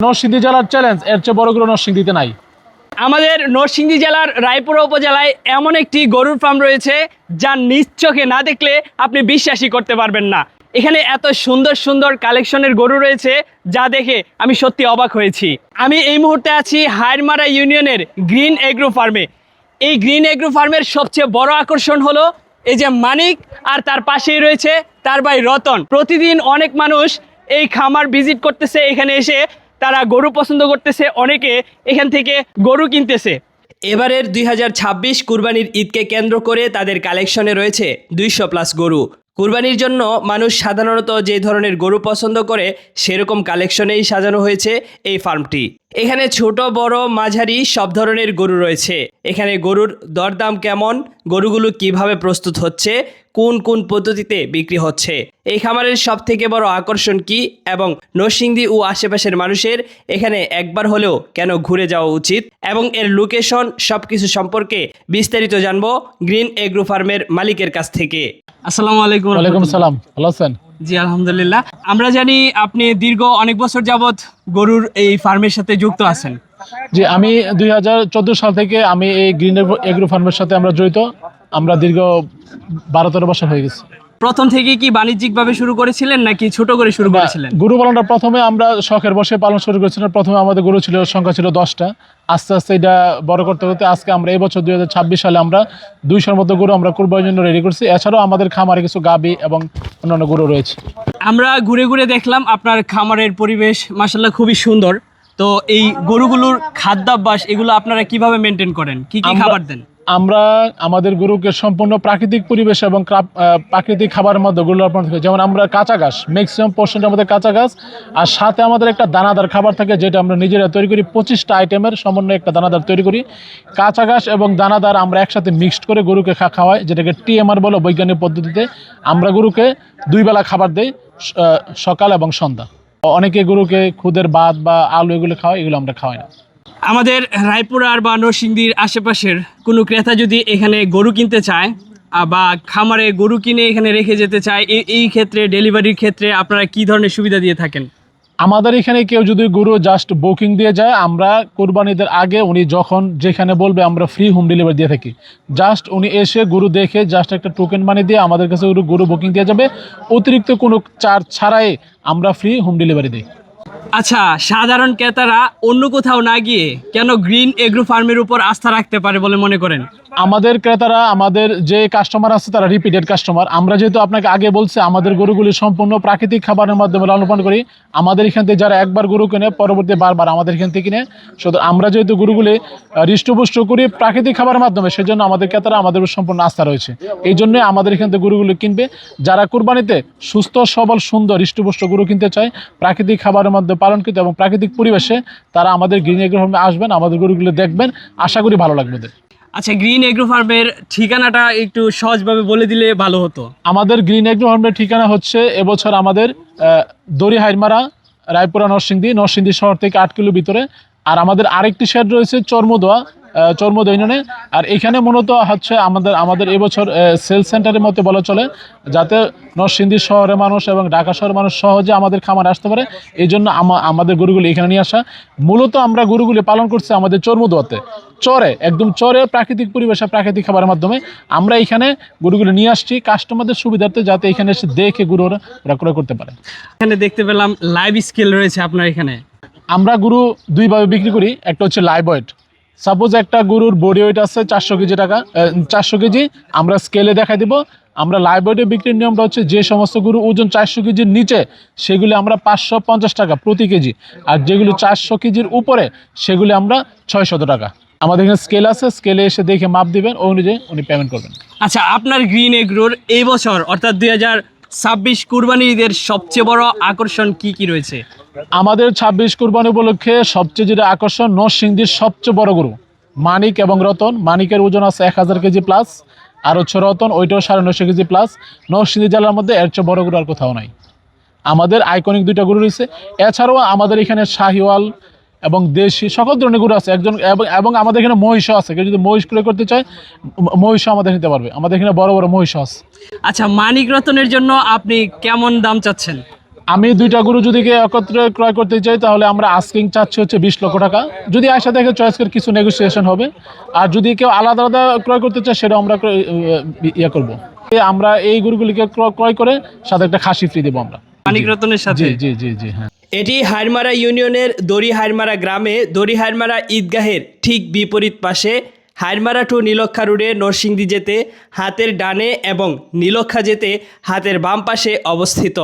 নরসিংদী জেলার চ্যালেঞ্জ এর চেয়ে বড় গরু নরসিংদীতে নাই। আমাদের নরসিংদী জেলার রায়পুরা উপজেলায় এমন একটি গরুর ফার্ম রয়েছে যা নিজ চোখে না দেখলে আপনি বিশ্বাসই করতে পারবেন না। এখানে এত সুন্দর সুন্দর কালেকশনের গরু রয়েছে যা দেখে আমি সত্যি অবাক হয়েছি। আমি এই মুহূর্তে আছি হাইরমারা ইউনিয়নের গ্রিন এগ্রো ফার্মে। এই গ্রিন এগ্রো ফার্মের সবচেয়ে বড় আকর্ষণ হলো এই যে মানিক, আর তার পাশেই রয়েছে তার ভাই রতন। প্রতিদিন অনেক মানুষ এই খামার ভিজিট করতেছে, এখানে এসে তারা গরু পছন্দ করতেছে, অনেকে এখান থেকে গরু কিনতেছে। এবারের 2026 কুরবানির ঈদকে কেন্দ্র করে তাদের কালেকশনে রয়েছে 200+ গরু। কুরবানির জন্য মানুষ সাধারণত যে ধরনের গরু পছন্দ করে সেরকম কালেকশনেই সাজানো হয়েছে এই ফার্মটি। এখানে ছোট বড় মাঝারি সব ধরনের গরু রয়েছে। এখানে গরুর দরদাম কেমন, গরুগুলো কিভাবে প্রস্তুত হচ্ছে, কোন কোন পদ্ধতিতে বিক্রি হচ্ছে, এই খামারের সব থেকে বড় আকর্ষণ কি এবং নরসিংদী ও আশেপাশের মানুষের এখানে একবার হলেও কেন ঘুরে যাওয়া উচিত এবং এর লোকেশন সবকিছু সম্পর্কে বিস্তারিত জানবো গ্রিন এগ্রো ফার্মের মালিকের কাছ থেকে। আসসালামু আলাইকুম। ওয়ালাইকুম আসসালাম, ভালো আছেন? জি আলহামদুলিল্লাহ। আমরা জানি আপনি দীর্ঘ অনেক বছর যাবত গরুর এই ফার্মের সাথে যুক্ত আছেন। জি, আমি 2014 সাল থেকে আমি এই গ্রিন এগ্রো ফার্মের সাথে আমরা জড়িত। আমরা দীর্ঘ 12-13 বছর হয়ে গেছে। প্রথম থেকে কি বাণিজ্যিকভাবে শুরু করেছিলেন নাকি ছোট করে শুরু করেছিলেন? গরু পালনটা প্রথমে আমরা শখের বসে পালন শুরু করেছিলাম। প্রথমে আমাদের গরু ছিল, সংখ্যা ছিল 10টা। আস্তে আস্তে এটা বড় করতে করতে আজকে আমরা এই বছর 2026 সালে আমরা 200-র মতো গরু আমরা কুরবানির জন্য রেডি করছি। এছাড়াও আমাদের খামারে কিছু গাবি এবং অন্যান্য গরু রয়েছে। আমরা ঘুরে ঘুরে দেখলাম আপনার খামারের পরিবেশ মাশাআল্লাহ খুবই সুন্দর। তো এই গরুগুলোর খাদ্যাভ্যাস এগুলো আপনারা কিভাবে মেনটেন করেন, কি কি খাবার দেন? আমরা আমাদের গরুকে সম্পূর্ণ প্রাকৃতিক পরিবেশ এবং প্রাকৃতিক খাবারের মধ্যে গরু লালন করি। যেমন আমরা কাঁচা ঘাস, ম্যাক্সিমাম পোর্শনটা আমাদের কাঁচা ঘাস, আর সাথে আমাদের একটা দানাদার খাবার থাকে যেটা আমরা নিজেরা তৈরি করি। 25টা আইটেমের সমন্বয়ে একটা দানাদার তৈরি করি। কাঁচা ঘাস এবং দানাদার আমরা একসাথে মিক্সড করে গরুকে খাওয়াই, যেটাকে TMR বলো বৈজ্ঞানিক পদ্ধতিতে। আমরা গরুকে 2 বেলা খাবার দিই, সকাল এবং সন্ধ্যা। অনেকে গরুকে খুদের ভাত বা আলু এগুলো খাওয়াই, এগুলো আমরা খাওয়াই না। আমাদের রায়পুরার বা নরসিংদীর আশেপাশের কোনো ক্রেতা যদি এখানে গরু কিনতে চায় বা খামারে গরু কিনে এখানে রেখে যেতে চায়, এই ক্ষেত্রে ডেলিভারির ক্ষেত্রে আপনারা কি ধরনের সুবিধা দিয়ে থাকেন? আমাদের এখানে কেউ যদি গরু জাস্ট বুকিং দিয়ে যায়, আমরা কোরবানিদের আগে উনি যখন যেখানে বলবে আমরা ফ্রি হোম ডেলিভারি দিয়ে থাকি। জাস্ট উনি এসে গরু দেখে জাস্ট একটা টোকেন মানি দিয়ে আমাদের কাছে গরু বুকিং দিয়ে যাবে। অতিরিক্ত কোনো চার্জ ছাড়াই আমরা ফ্রি হোম ডেলিভারি দিই। আচ্ছা, সাধারণ ক্রেতারা অন্য কোথাও না গিয়ে কেন গ্রিন এগ্রো ফার্মের উপর আস্থা রাখতে পারে বলে মনে করেন? আমাদের ক্রেতারা, আমাদের যে কাস্টমার আছে তারা রিপিটেড কাস্টমার। আমরা যেহেতু আপনাকে আগে বলছি আমাদের গরুগুলি সম্পূর্ণ প্রাকৃতিক খাবারের মাধ্যমে লালন পালন করি। আমাদের এখান থেকে যারা একবার গরু কিনে পরবর্তী বারবার আমাদের এখান থেকে কিনে। সুতরাং আমরা যেহেতু গরুগুলি হৃষ্টপুষ্ট করি প্রাকৃতিক খাবারের মাধ্যমে, সেজন্য আমাদের ক্রেতারা আমাদের সম্পূর্ণ আস্থা রয়েছে। এই জন্যই আমাদের এখান থেকে গরুগুলো কিনবে। যারা কুরবানিতে সুস্থ সবল সুন্দর হৃষ্টপুষ্ট গরু কিনতে চায় প্রাকৃতিক খাবারের মধ্যে পালনকৃত এবং প্রাকৃতিক পরিবেশে, তারা আমাদের গ্রিন এগ্রো ফার্মে আসবেন, আমাদের গরুগুলো দেখবেন, আশা করি ভালো লাগবে। আচ্ছা, গ্রিন এগ্রো ফার্মের ঠিকানাটা একটু সহজভাবে বলে দিলে ভালো হতো। আমাদের গ্রিন এগ্রো ফার্মের ঠিকানা হচ্ছে এবছর আমাদের দড়ি হাইরমারা, রায়পুরা, নরসিংদী শহর থেকে 8 কিলো ভিতরে। আর আমাদের আরেকটি শেড রয়েছে চর্মদোয়া ইউনিয়নে। আর এখানে মূলত হচ্ছে আমাদের এবছর সেল সেন্টারের মতো বলা চলে, যাতে নরসিংদী শহরের মানুষ এবং ঢাকা শহরের মানুষ সহজে আমাদের খামারে আসতে পারে। এই জন্য আমাদের গরুগুলি এখানে নিয়ে আসা। মূলত আমরা গরুগুলি পালন করছি আমাদের চর্মদোয়াতে, একদম চরে প্রাকৃতিক পরিবেশে প্রাকৃতিক খাবারের মাধ্যমে আমরা এখানে গরুগুলো নিয়ে আসছি কাস্টমারদের সুবিধার্থে, যাতে এখানে এসে দেখে গরু ওরা ক্রয় করতে পারে। এখানে দেখতে পেলাম লাইভ স্কেল রয়েছে আপনার এখানে। আমরা গরু 2 ভাবে বিক্রি করি। একটা হচ্ছে লাইভ ওয়েট। সাপোজ একটা গরুর বডি ওয়েট আছে 400 কেজি, আমরা স্কেলে দেখাই দিব। আমরা লাইভ ওয়েটে বিক্রির নিয়মটা হচ্ছে যে সমস্ত গরু ওজন 400 কেজির নিচে সেগুলি আমরা 550 টাকা প্রতি কেজি, আর যেগুলো 400 কেজির উপরে সেগুলি আমরা 600 টাকা। আমাদের এখানে স্কেল আছে, স্কেলে এসে দেখে মাপ দিবেন, ওই অনুযায়ী উনি পেমেন্ট করবেন। আচ্ছা, আপনার গ্রিন এগ্রোর এই বছর অর্থাৎ 2026 কুরবানি ঈদের সবচেয়ে বড় আকর্ষণ কি কি রয়েছে? আমাদের 26 কুরবানি উপলক্ষে সবচেয়ে যেটা আকর্ষণ, নরসিংদীর সবচেয়ে বড় গরু মানিক এবং রতন। মানিকের ওজন আছে 1000 কেজি প্লাস, আর হচ্ছে রতন ওইটাও 950 কেজি প্লাস। নরসিংদী জেলার মধ্যে এর চেয়ে বড় গরু আর কোথাও নাই। আমাদের আইকনিক 2টা গরু রয়েছে। এছাড়াও আমাদের এখানে শাহিওয়াল এবং দেশি সকল ধরনের গরু আছে এবং আমাদের এখানে মহিষও আছে। কেউ যদি মহিষ ক্রয় করতে চায় মহিষও আমাদের নিতে পারবে। আমাদের এখানে বড় বড় মহিষও আছে। আচ্ছা, মানিক রতনের জন্য আপনি কেমন দাম চাচ্ছেন? আমি দুইটা গরু যদি কেউ একত্রে ক্রয় করতে চাই তাহলে আমরা আস্কিং চাচ্ছি হচ্ছে 20 লক্ষ টাকা। যদি আয়সা দেখে চয়েস করে কিছু নেগোসিয়েশন হবে। আর যদি কেউ আলাদা আলাদা ক্রয় করতে চায় সেটা আমরা ইয়ে করবো। আমরা এই গরুগুলিকে ক্রয় করে সাথে একটা খাসি ফ্রি দেবো আমরা মানিক রতনের সাথে। জি জি জি জি হ্যাঁ। এটি হাইরমারা ইউনিয়নের দড়ি হাইরমারা গ্রামে দড়ি হাইরমারা ঈদগাহের ঠিক বিপরীত পাশে, হাইরমারা টু নীলক্ষা রোডে নরসিংদী যেতে হাতের ডানে এবং নীলক্ষা যেতে হাতের বাম পাশে অবস্থিত।